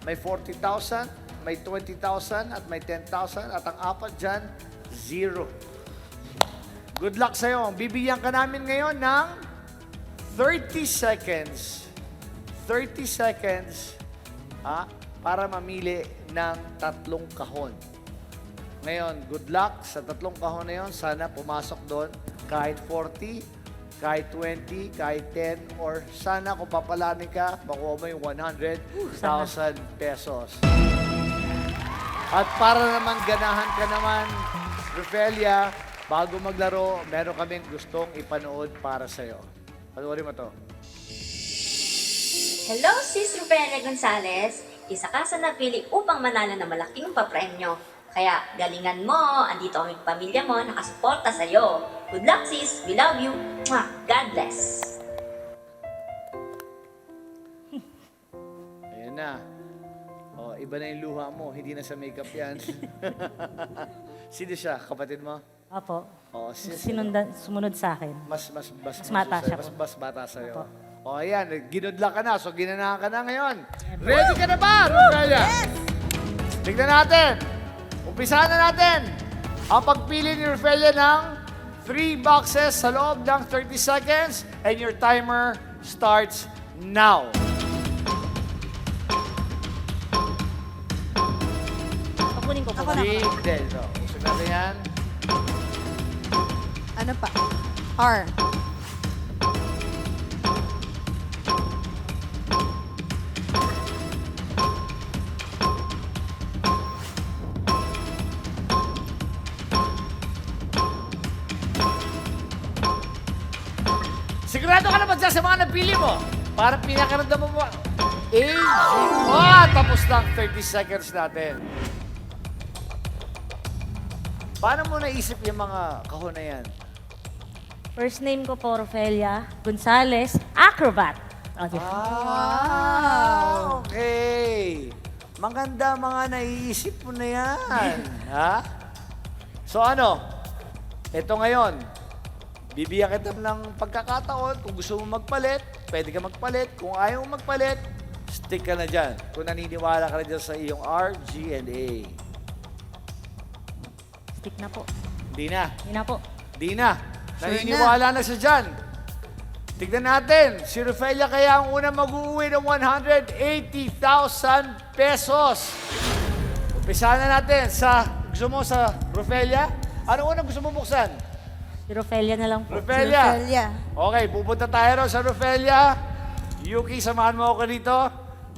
may 40,000, may 20,000 at may 10,000 at ang apat dyan, 0. Good luck sa'yo. Bibigyan ka namin ngayon ng 30 seconds. 30 seconds para mamili ng 3 kahon. Ngayon, good luck sa 3 kahon na yun. Sana pumasok doon kahit 40, kahit 20, kahit 10, or sana kung papalanin ka, makuha mo yung 100,000 pesos. At para naman ganahan ka naman, Rufelia, bago maglaro, meron kaming gustong ipanood para sa'yo. Panoorin mo to. Hello, Sis Rufelia Gonzalez. Isa ka sa napili upang manalo ng malaking papremyo. Kaya galingan mo, andito kami pamilya mo, nakasuporta sa'yo. Good luck, sis. We love you. Mwah. God bless. Ayan na. Oh, iba na yung luha mo. Hindi na sa makeup yan. Sino siya? Kapatid mo? Apo. Oh, Sumunod sa akin. Mas bata siya po. Mas bata sa'yo. O, ayan. Ginudla ka na. So, ginanahan ka na ngayon. Ready ka na ba, Rufelia? Yes! Tignan natin. Umpisahan na natin ang pagpili ni Rufelia ng 3 boxes sa loob ng 30 seconds and your timer starts now. Pakunin ko po. Hindi. So, usog natin yan. Ano pa? R. Sigurado ka na ba dyan sa mga napili mo? Para pinakaramdam mo. Tapos lang 30 seconds natin. Paano mo naisip yung mga kahon na yan? First name ko po, Rufelia Gonzalez, acrobat. Wow! Okay. Maganda mga naiisip mo na yan. Ha? So ano? Ito ngayon. Bibigyan kita ng pagkakataon. Kung gusto mo magpalit, pwede ka magpalit. Kung ayaw mo magpalit, stick ka na dyan. Kung naniniwala ka na dyan sa iyong R, G, and A. Stick na po. Di na. Hindi na po. Di na. Naniniwala na siya dyan. Tignan natin. Si Rufelia kaya ang unang mag-uwi ng 180,000 pesos. Umpisahan na natin sa, gusto mo sa Rufelia? Ano unang gusto mo buksan? Si Rufelia na lang po. Rufelia. Rufelia. Okay, pupunta tayo ron sa Rufelia. Yuki, samahan mo ako dito.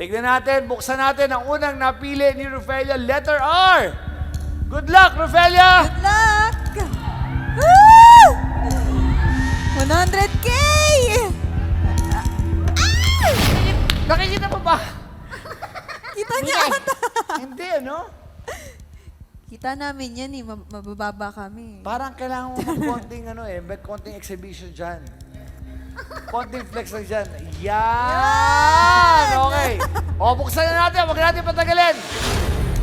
Tignan natin, buksan natin ang unang napili ni Rufelia, letter R. Good luck, Rufelia! Good luck! Woo! 100K! Nakikita mo ba? Kita niya ata. Hindi, ano? Kita namin yan eh. Mabababa kami. Parang kailangan mo konting may konting exhibition dyan. Konting flex lang dyan. Yan! Okay. O, buksan na natin. Huwag natin patagalin.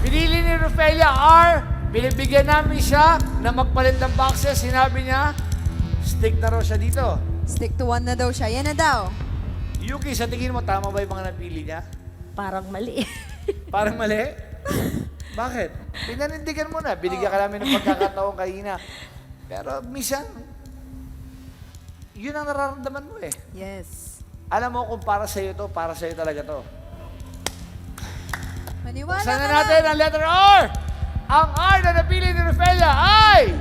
Pinili ni Rufelia R. Binibigyan namin siya na magpalit ng boxes. Sinabi niya, stick na raw siya dito. Stick to one na daw siya. Yan na daw. Yuki, sa tingin mo, tama ba yung mga napili niya? Parang mali. Parang mali? Bakit? Pinanindigan mo na. Binigyan ka namin ng pagkakataon kanina. Pero minsan, yun ang nararamdaman mo eh. Yes. Alam mo kung para sa'yo to, para sa'yo talaga to. Maniwala Buksan ka na natin ang letter R! Ang R na napili ni Rufelia ay...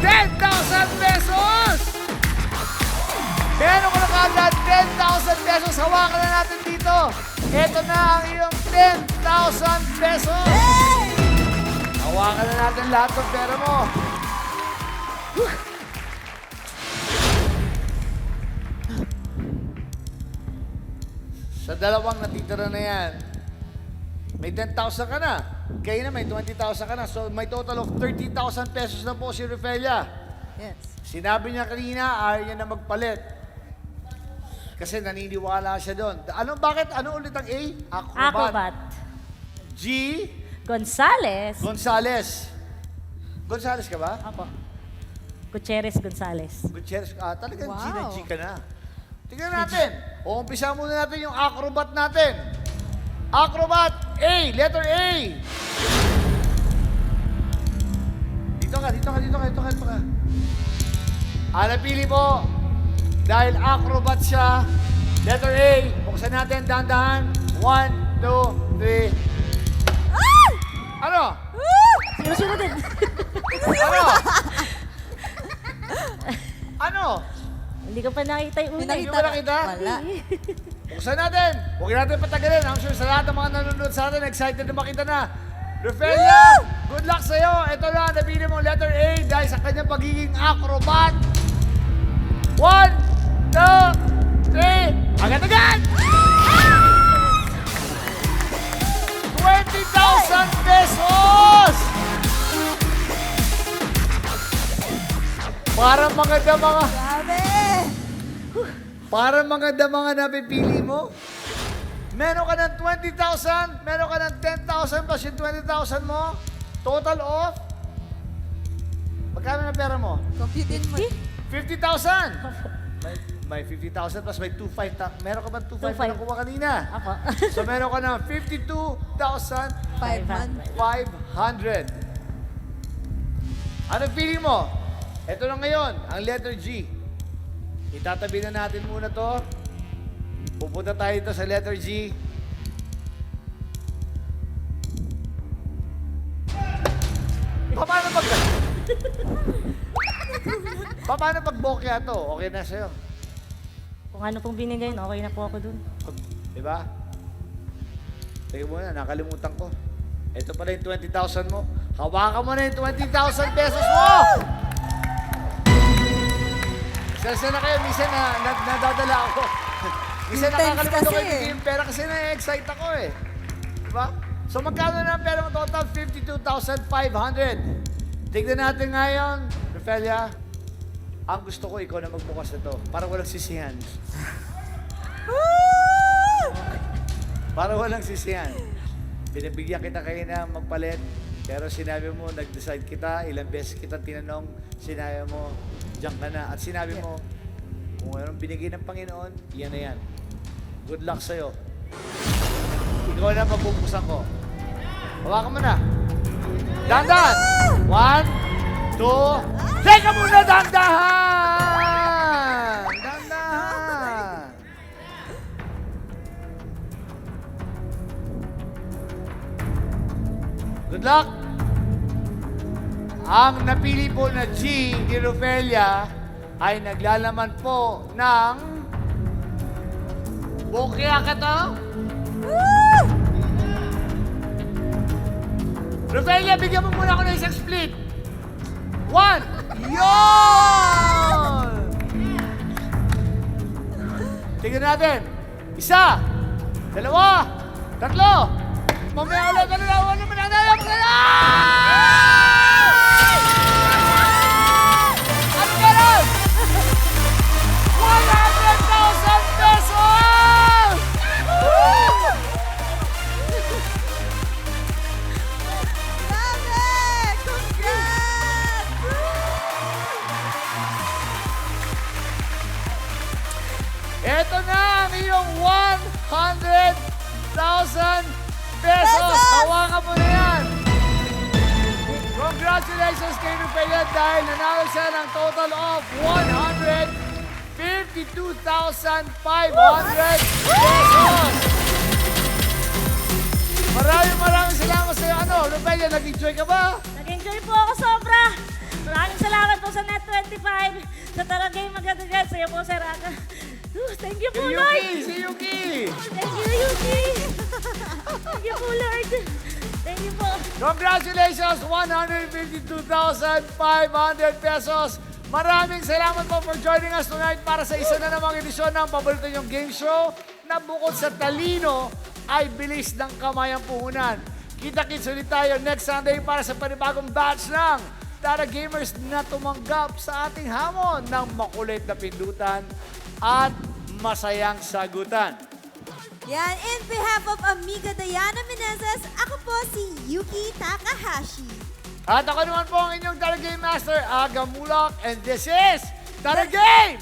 10,000 pesos! Meron ko na kagad 10,000 pesos. Hawakan na natin dito. Ito na ang iyong 10,000 pesos. Hawakan na natin lahat ng pera mo. Sa dalawang natitira na yan, may 10,000 ka na. Kayo na may 20,000 ka na. So may total of 30,000 pesos na po si Rufelia. Yes. Sinabi niya kanina, ayaw niya na magpalit. Kasi naniniwala siya doon. Bakit? Ano ulit ang A? Acrobat. G? Gonzales. Gonzales. Gonzales ka ba? Opo. Gutierrez Gonzales. Gutierrez. Talagang G na Wow. G ka na. Tingnan natin. Umpisa muna natin yung acrobat natin. Acrobat A. Letter A. Dito ka. Napili mo. Dahil acrobat siya. Letter A. Buksan natin, dahan-dahan. 1, 2, 3. Ano? Sinusunod din. Ano? Ano? Hindi ko pa nakita yung una. Hindi mo nakita? Wala. Buksan natin. Huwag natin patagalin. I'm sure sa lahat ng mga nanonood sa atin, excited na makita na. Rufelia, good luck sa'yo. Ito na, nabili mong letter A dahil sa kanyang pagiging acrobat. 1, 2, 3. Agad-agad! 20,000 pesos! Parang maganda mga... Grabe! Parang maganda mga napipili mo. Meron ka ng 20,000, meron ka ng 10,000 plus yung 20,000 mo. Total of... Magkano na pera mo? Computin mo. 50,000! May 50,000 plus may 2,500. Meron ka ba 2,500 na nakuha kanina? Ako. So meron ka ng 52,500. 500. Anong feeling mo? Ito na ngayon, ang letter G. Itatabi na natin muna to. Pupunta tayo dito sa letter G. Paano pag bokya to? Okay na sa'yo. Kung ano pong binigay, okay na po ako dun. Diba? Teka muna, nakalimutan ko. Ito pala yung 20,000 mo. Hawakan mo na yung 20,000 pesos mo! Isa na kayo, minsan nadadala ako. Minsan nakakalimutan ko yung pera kasi na-excite ako eh. Diba? So magkano na ang pera mo total? 52,500. Tignan natin ngayon, Rufelia. Ang gusto ko, ikaw na magbukas nito. Para walang sisihan. Para walang sisihan. Binibigyan kita kayo na magpalit. Pero sinabi mo, nag-decide kita, ilang beses kita tinanong, sinabi mo, diyan ka na. At sinabi mo, kung anong binigay ng Panginoon, yan na yan. Good luck sa'yo. Ikaw na magbubuksan ko. Hawakan mo na. Dahan-dahan! 1, 2, teka muna, dahan-dahan! Dahan-dahan! Good luck! Ang napili po na G ni Rufelia ay naglalaman po ng Bukya ka to? Rafaelia, bigyan mo muna ako ng isang split. 1. Yun! Tingnan natin. 1, 2, 3. Mamaya ulit. Ano naman nanayap ka na? Ano ka lang? 100,000 pesos! Grabe! Congrats! Ito na ang iyong 100,000 pesos! Hawakan mo na yan! Congratulations kay Rafaelia dahil nanalo siya ng total of 152,500 pesos! Maraming salamat sa iyo. Ano, Rafaelia, nag-enjoy ka ba? Nag-enjoy po ako sobra. Maraming salamat po sa Net25. Sa Taragay Magagagat. Sa iyo po, Sir Aka. Thank you po, Lord. Si Yuki! Thank you, Yuki. Thank you po, Lord. Thank you po. Congratulations! 152,500 pesos. Maraming salamat po for joining us tonight para sa isa na namang edisyon ng paborito niyong game show na bukod sa talino ay bilis ng kamay ang puhunan. Kita-kits ulit tayo next Sunday para sa panibagong batch ng Tara Gamers na tumanggap sa ating hamon ng makulit na pindutan at masayang sagutan. Yan, in behalf of Amiga Diana Menezes, ako po si Yuki Takahashi. At ako naman po ang inyong Tara Game Master, Aga Mulak, and this is Tara Game!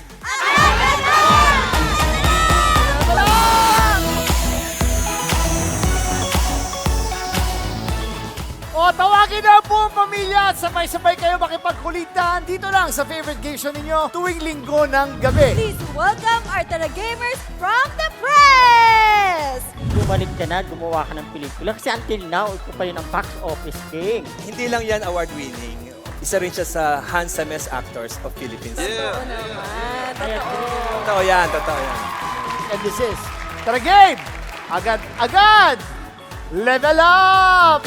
O, tawagin na po ang pamilya at sabay-sabay kayo makipagkulitan dito lang sa favorite game show ninyo tuwing linggo ng gabi. Please welcome our Tara Gamers from the press! Bumalik ka na, gumawa ka ng pelikula. Kasi until now, ikaw pa rin ang box office king. Hindi lang yan award-winning. Isa rin siya sa handsomest actors of Philippines. Oo naman. Totoo yan, totoo yan. And this is Tara Game! Agad-agad! Level up!